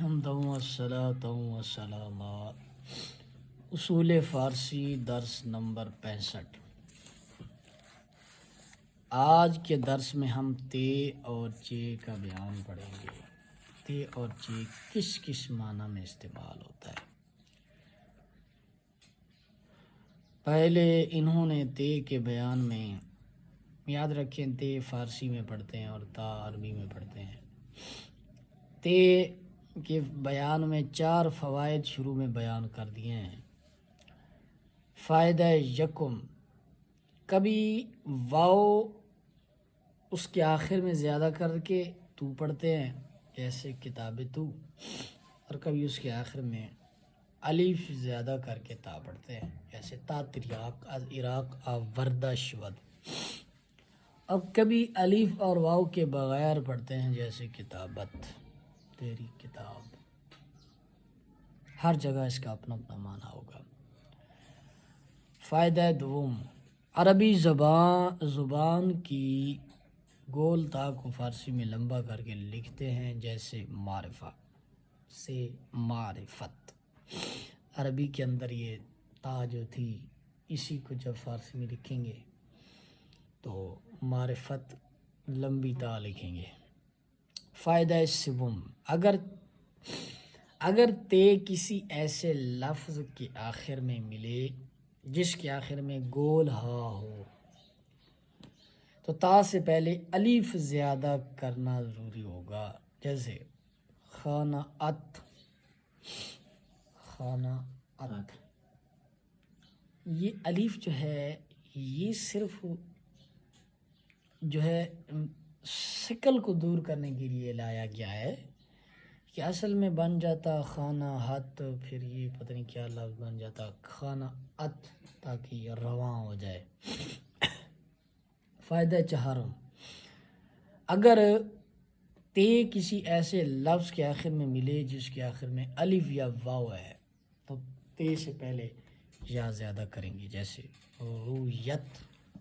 حمدا والصلاة والسلام اصول فارسی درس نمبر 65۔ آج کے درس میں ہم تے اور چے کا بیان پڑھیں گے۔ تے اور چے کس کس معنی میں استعمال ہوتا ہے۔ پہلے انہوں نے تے کے بیان میں یاد رکھیں، تے فارسی میں پڑھتے ہیں اور تا عربی میں پڑھتے ہیں۔ تے کے بیان میں 4 فوائد شروع میں بیان کر دیے ہیں۔ فائدہ یکم، کبھی واو اس کے آخر میں زیادہ کر کے تو پڑھتے ہیں جیسے کتاب تو، اور کبھی اس کے آخر میں الف زیادہ کر کے تا پڑھتے ہیں جیسے تا تریاق از عراق آوردہ شود، اور کبھی الف اور واو کے بغیر پڑھتے ہیں جیسے کتابت تیری کتاب۔ ہر جگہ اس کا اپنا اپنا معنی ہوگا۔ فائدہ دوم، عربی زبان کی گول تا کو فارسی میں لمبا کر کے لکھتے ہیں جیسے معرفہ سے معرفت۔ عربی کے اندر یہ تا جو تھی اسی کو جب فارسی میں لکھیں گے تو معرفت لمبی تا لکھیں گے۔ فائدہ سوم، اگر تے کسی ایسے لفظ کے آخر میں ملے جس کے آخر میں گول ہا ہو تو تا سے پہلے الف زیادہ کرنا ضروری ہوگا، جیسے خانہ ات، خانہ ات۔ یہ الف جو ہے یہ صرف جو ہے شکل کو دور کرنے کے لیے لایا گیا ہے، کہ اصل میں بن جاتا خانہ ہت، پھر یہ پتہ نہیں کیا لفظ بن جاتا خانہ ات، تاکہ یہ رواں ہو جائے۔ فائدہ چہارم، اگر تے کسی ایسے لفظ کے آخر میں ملے جس کے آخر میں الف یا واو ہے تو تے سے پہلے یا زیادہ کریں گے، جیسے رویت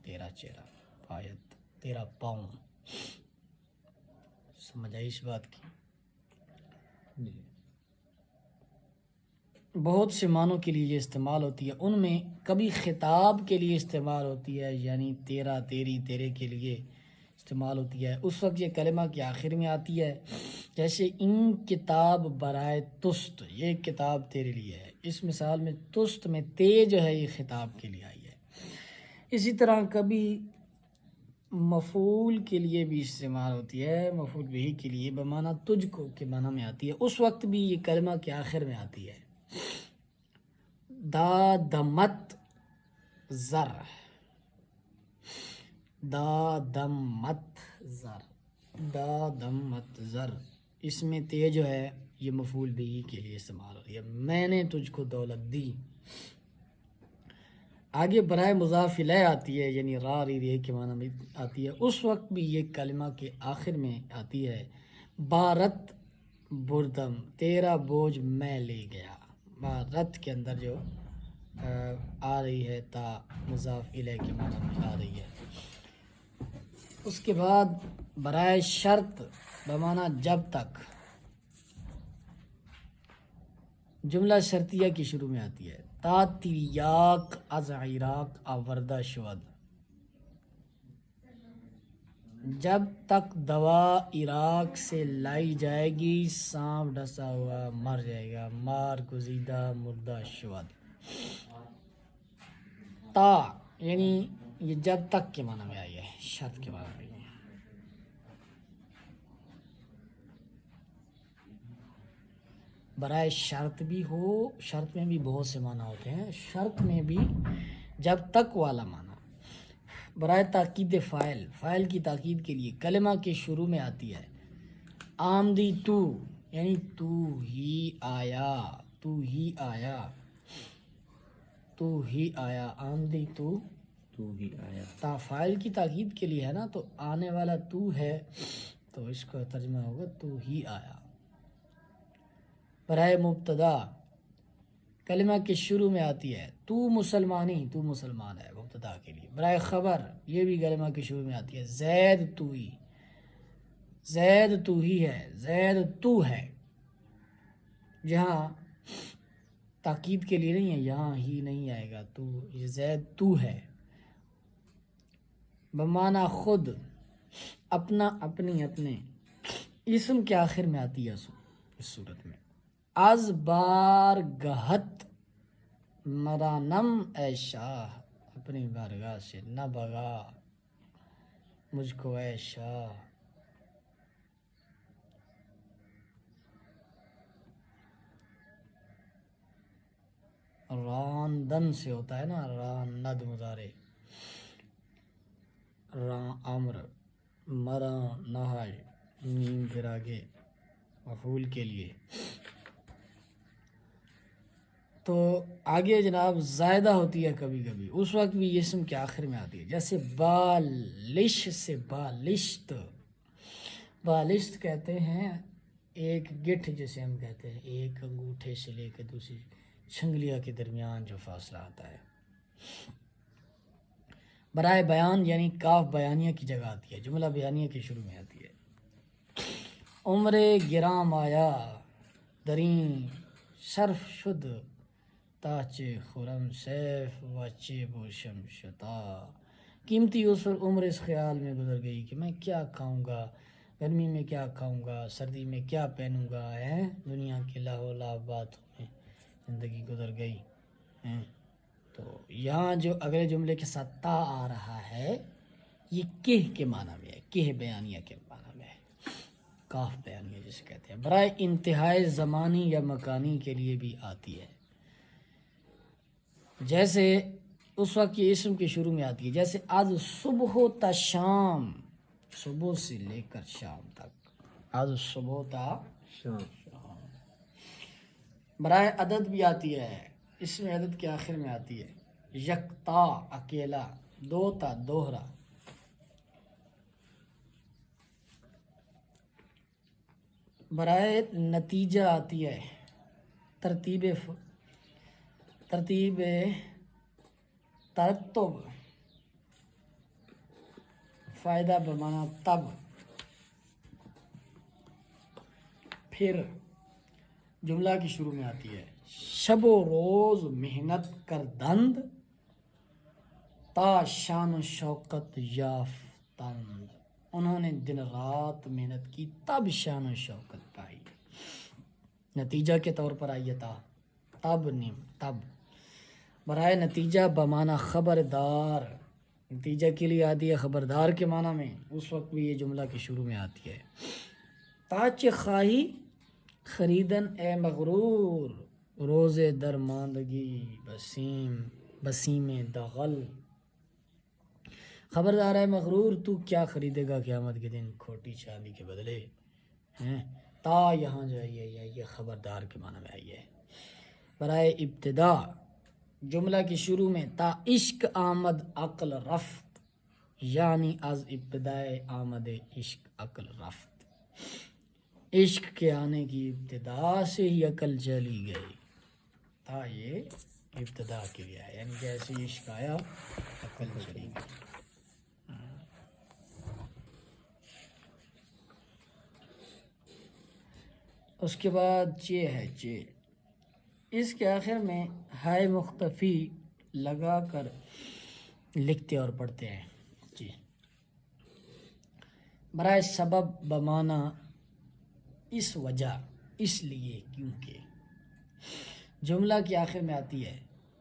تیرا چہرہ، پایت تیرا پاؤں۔ سمجھ آئی اس بات کی؟ بہت سے معنوں کے لیے یہ استعمال ہوتی ہے، ان میں کبھی خطاب کے لیے استعمال ہوتی ہے، یعنی تیرا تیری تیرے کے لیے استعمال ہوتی ہے، اس وقت یہ کلمہ کے آخر میں آتی ہے، جیسے ان کتاب برائے تست، یہ کتاب تیرے لیے ہے۔ اس مثال میں تست میں تے جو ہے یہ خطاب کے لیے آئی ہے۔ اسی طرح کبھی مفعول کے لیے بھی استعمال ہوتی ہے، مفعول بہ کے لیے بمعنی تجھ کو کے معنی میں آتی ہے، اس وقت بھی یہ کلمہ کے آخر میں آتی ہے۔ دادمت زر، دادمت زر، دادمت زر، اس میں تے جو ہے یہ مفعول بہ کے لیے استعمال ہو رہی ہے، میں نے تجھ کو دولت دی۔ آگے برائے مضاف الیہ آتی ہے، یعنی را ری رے کے معنی میں آتی ہے، اس وقت بھی یہ کلمہ کے آخر میں آتی ہے۔ بارت بردم، تیرا بوجھ میں لے گیا، بارت کے اندر جو آ رہی ہے تا مضاف الیہ کے معنی میں آ رہی ہے۔ اس کے بعد برائے شرط بمعنی جب تک، جملہ شرطیہ کی شروع میں آتی ہے، تا تریاق از عراق آوردہ شود، جب تک دوا عراق سے لائی جائے گی سانپ ڈسا ہوا مر جائے گا، مار گزیدہ مردہ شود۔ تا یعنی یہ جب تک کے معنی میں آئی ہے، شرط کے معنی میں۔ برائے شرط بھی ہو، شرط میں بھی بہت سے معنی ہوتے ہیں، شرط میں بھی جب تک والا معنی۔ برائے تاکید فاعل، فاعل کی تاکید کے لیے کلمہ کے شروع میں آتی ہے، آمدی تو یعنی تو ہی آیا، تو ہی آیا، تو ہی آیا، آمدی تو ہی آیا۔ تا فاعل کی تاکید کے لیے ہے نا، تو آنے والا تو ہے تو اس کا ترجمہ ہوگا تو ہی آیا۔ برائے مبتدا کلمہ کے شروع میں آتی ہے، تو مسلمانی، تو مسلمان ہے مبتدا کے لیے۔ برائے خبر یہ بھی کلمہ کے شروع میں آتی ہے، زید تو ہی، زید تو ہی ہے، زید تو ہے۔ جہاں تاکید کے لیے نہیں ہے، یہاں ہی نہیں آئے گا تو، یہ زید تو ہے، بمعنی خود، اپنا، اپنی، اپنے، اسم کے آخر میں آتی ہے اس صورت میں. از بار گہت مرانم اے شاہ، اپنی بارگاہ سے نہ بھگا مجھ کو اے شاہ. راندن سے ہوتا ہے نا، راند مضارع، امر، مرا نہج، نیم پھر آگے مفعول کے لیے. تو آگے جناب زائدہ ہوتی ہے کبھی کبھی، اس وقت بھی یہ اسم کے آخر میں آتی ہے، جیسے بالش سے بالشت. بالشت کہتے ہیں ایک گٹھ جسے ہم کہتے ہیں، ایک انگوٹھے سے لے کے دوسری چھنگلیاں کے درمیان جو فاصلہ آتا ہے. برائے بیان یعنی کاف بیانیہ کی جگہ آتی ہے، جملہ بیانیہ کے شروع میں آتی ہے. عمر گرام آیا درین شرف شد تاچ خرم سیف وچے بوشم شتا. قیمتی عمر اس خیال میں گزر گئی کہ میں کیا کھاؤں گا، گرمی میں کیا کھاؤں گا، سردی میں کیا پہنوں گا، دنیا کے لاہو لعب باتوں میں زندگی گزر گئی. تو یہاں جو اگلے جملے کے ساتھ تا آ رہا ہے، یہ کہہ کے معنی میں ہے، کہہ بیانیہ کے معنی میں ہے، کاف بیانیہ جسے کہتے ہیں. برائے انتہائی زمانی یا مکانی کے لیے بھی آتی ہے، جیسے اس وقت یہ اسم کے شروع میں آتی ہے، جیسے آج صبح تا شام، صبح سے لے کر شام تک، آج صبح تا شام. برائے عدد بھی آتی ہے، اس میں عدد کے آخر میں آتی ہے، یکتا اکیلا، دو تا دوہرا. برائے نتیجہ آتی ہے، ترتیب ترتب، فائدہ بمانا تب. پھر جملہ کی شروع میں آتی ہے، شب و روز محنت کردند تا شان و شوکت یافتند. انہوں نے دن رات محنت کی تب شان و شوکت پائی. نتیجہ کے طور پر آئیے تا، تب نیم تب. برائے نتیجہ بمانا خبردار، نتیجہ کے لیے آتی ہے خبردار کے معنی میں، اس وقت بھی یہ جملہ کے شروع میں آتی ہے. تاچ خواہی خریدن اے مغرور، روز درماندگی بسیم دغل. خبردار ہے مغرور، تو کیا خریدے گا قیامت کے دن کھوٹی چاندی کے بدلے. تا یہاں جو ہے یہ خبردار کے معنی میں آئی ہے. برائے ابتدا جملہ کی شروع میں تا عشق آمد عقل رفت، یعنی از ابتدائے آمد عشق عقل رفت، عشق کے آنے کی ابتدا سے ہی عقل چلی گئی. تا یہ ابتدا کے لیے ہے، یعنی جیسے عشق آیا عقل چلی گئی. اس کے بعد چے ہے، چے، اس کے آخر میں ہائے مختفی لگا کر لکھتے اور پڑھتے ہیں. جی. برائے سبب بمانا اس وجہ، اس لیے، کیونکہ. جملہ کے آخر میں آتی ہے،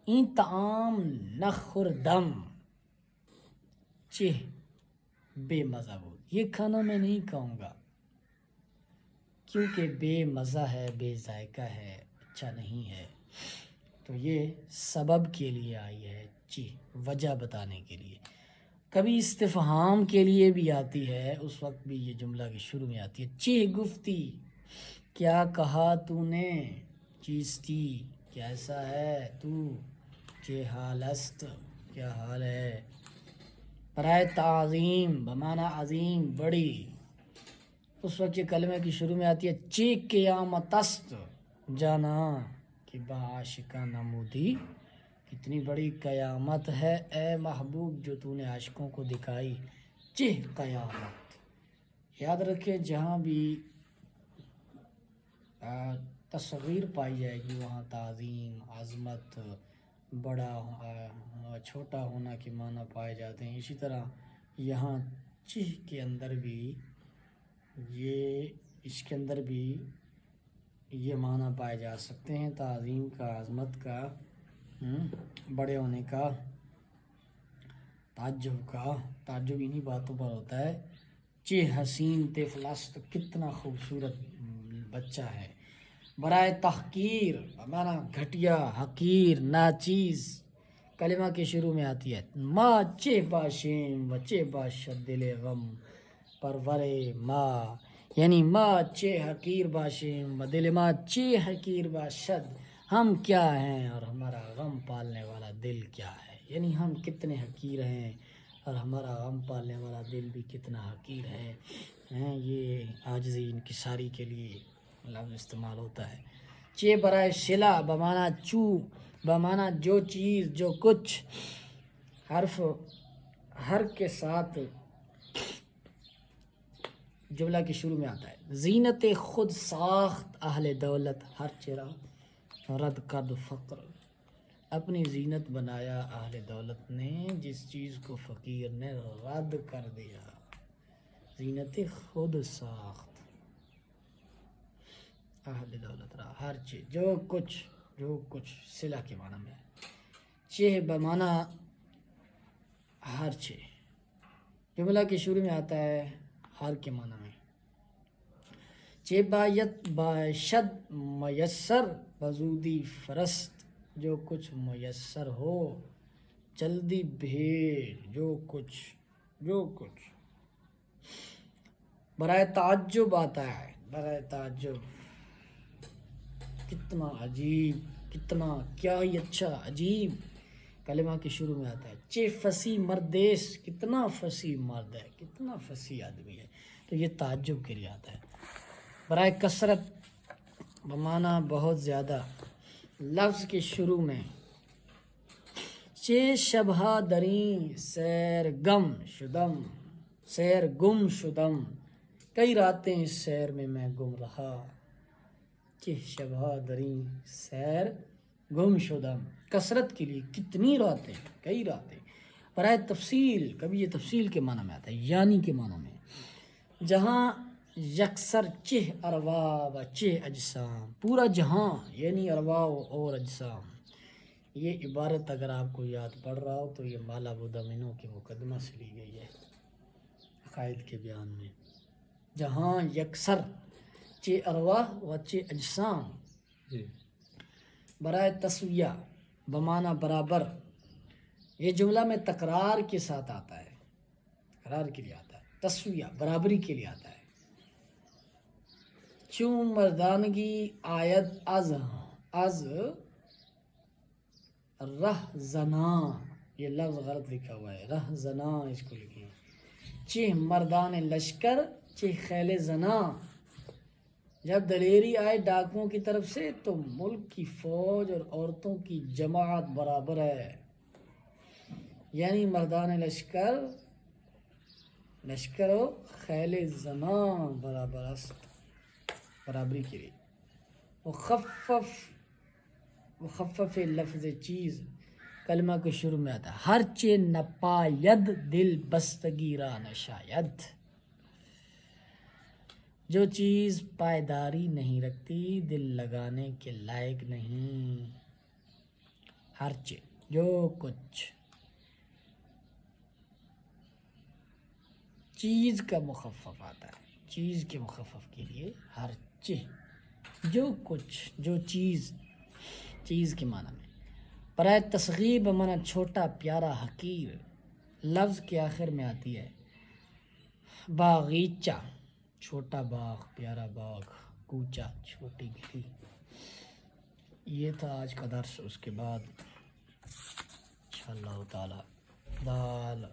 این طعام نخوردم چہ بے مزہ بود، یہ کھانا میں نہیں کھاؤں گا کیونکہ بے مزہ ہے، بے ذائقہ ہے، اچھا نہیں ہے. تو یہ سبب کے لیے آئی ہے، چہ وجہ بتانے کے لیے. کبھی استفہام کے لیے بھی آتی ہے، اس وقت بھی یہ جملہ کی شروع میں آتی ہے، چہ گفتی، کیا کہا تو نے، چیستی، کیسا ہے تو، چہ حال است، کیا حال ہے. برائے تعظیم بمانا عظیم، بڑی، اس وقت یہ کلمہ کی شروع میں آتی ہے، چہ قیامت است، جانا کہ با عاشقاں نمودی، کتنی بڑی قیامت ہے اے محبوب جو تو نے عاشقوں کو دکھائی. چہ قیامت. یاد رکھے جہاں بھی تصغیر پائی جائے گی وہاں تعظیم، عظمت، بڑا چھوٹا ہونا کے معنی پائے جاتے ہیں. اسی طرح یہاں چہ کے اندر بھی اس کے اندر بھی یہ معنی پائے جا سکتے ہیں، تعظیم کا، عظمت کا، بڑے ہونے کا، تعجب کا. تعجب انہی باتوں پر ہوتا ہے. چہ حسین طفلست، کتنا خوبصورت بچہ ہے. برائے تحقیر ہمارا گھٹیا، حقیر، ناچیز کلمہ کے شروع میں آتی ہے. ما چہ باشیم و چہ باشد دل غم پرورے ما، یعنی ما چہ حقیر باشیم و دل ما چہ حقیر باشد، ہم کیا ہیں اور ہمارا غم پالنے والا دل کیا ہے. یعنی ہم کتنے حقیر ہیں اور ہمارا غم پالنے والا دل بھی کتنا حقیر ہے. یہ عاجزی انکساری کے لیے لفظ استعمال ہوتا ہے. چہ برائے صلہ بمانا چو، بمانا جو چیز، جو کچھ، حرف ہر کے ساتھ جملہ کے شروع میں آتا ہے. زینت خود ساخت اہل دولت ہر چرا رد کرد فقر، اپنی زینت بنایا اہل دولت نے جس چیز کو فقیر نے رد کر دیا. زینت خود ساخت اہل دولت رہا ہر چیز، جو کچھ صلہ کے معنی میں. چہ بمانا ہر چیز، جملہ کے شروع میں آتا ہے ہر کے معنی میں. چہ بایت باشد میسر بزودی فرست، جو کچھ میسر ہو جلدی بھیج، جو کچھ. برائے تعجب آتا ہے. برائے تعجب، کتنا عجیب، کتنا کیا ہی اچھا، عجیب کلمہ کے شروع میں آتا ہے. چہ فصیح مردیس، کتنا فصیح مرد ہے، کتنا فصیح آدمی ہے، تو یہ تعجب کے لیے آتا ہے. برائے کثرت بمانا بہت زیادہ، لفظ کے شروع میں. چہ شبہ دریں سیر گم شدم، کئی راتیں سیر میں گم رہا. چہ شبہ دریں سیر گم شدم، کثرت کے لیے کتنی راتیں، کئی راتیں. برائے تفصیل، کبھی یہ تفصیل کے معنی میں آتا ہے، یعنی کے معنی میں. جہاں یکسر چہ ارواح و چہ اجسام، پورا جہاں یعنی ارواح اور اجسام. یہ عبارت اگر آپ کو یاد پڑ رہا ہو تو یہ مالا بدمنوں کے مقدمہ سے لی گئی ہے عقائد کے بیان میں. جہاں یکسر چہ ارواح و چہ اجسام. برائے تسویہ بمانا برابر، یہ جملہ میں تکرار کے ساتھ آتا ہے، تکرار کے لیے آتا ہے. تسویہ برابری کے لیے آتا ہے. چون مردانگی آید از رہ زناں، یہ لفظ غلط لکھا ہوا ہے، رہ زناں اس کو لکھیں. چہ مردان لشکر چہ خیل زناں، جب دلیری آئے ڈاکوؤں کی طرف سے تو ملک کی فوج اور عورتوں کی جماعت برابر ہے. یعنی مردان لشکر و خیل زناں برابر است، برابری کے لیے. مخفف لفظ چیز کلمہ کے شروع میں آتا ہے. ہر چہ نپاید دل بستگی را نشاید، جو چیز پائیداری نہیں رکھتی دل لگانے کے لائق نہیں. ہر چیز، جو کچھ. چیز کا مخفف آتا ہے، چیز کے مخفف کے لیے ہر چیز، جو کچھ، جو چیز، چیز کے معنی میں. برائے تصغیر بمانا چھوٹا، پیارا، حقیر، لفظ کے آخر میں آتی ہے. باغیچہ، چھوٹا باغ، پیارا باغ. کوچہ، چھوٹی گلی. یہ تھا آج کا درس. اس کے بعد انشاءاللہ تعالی دال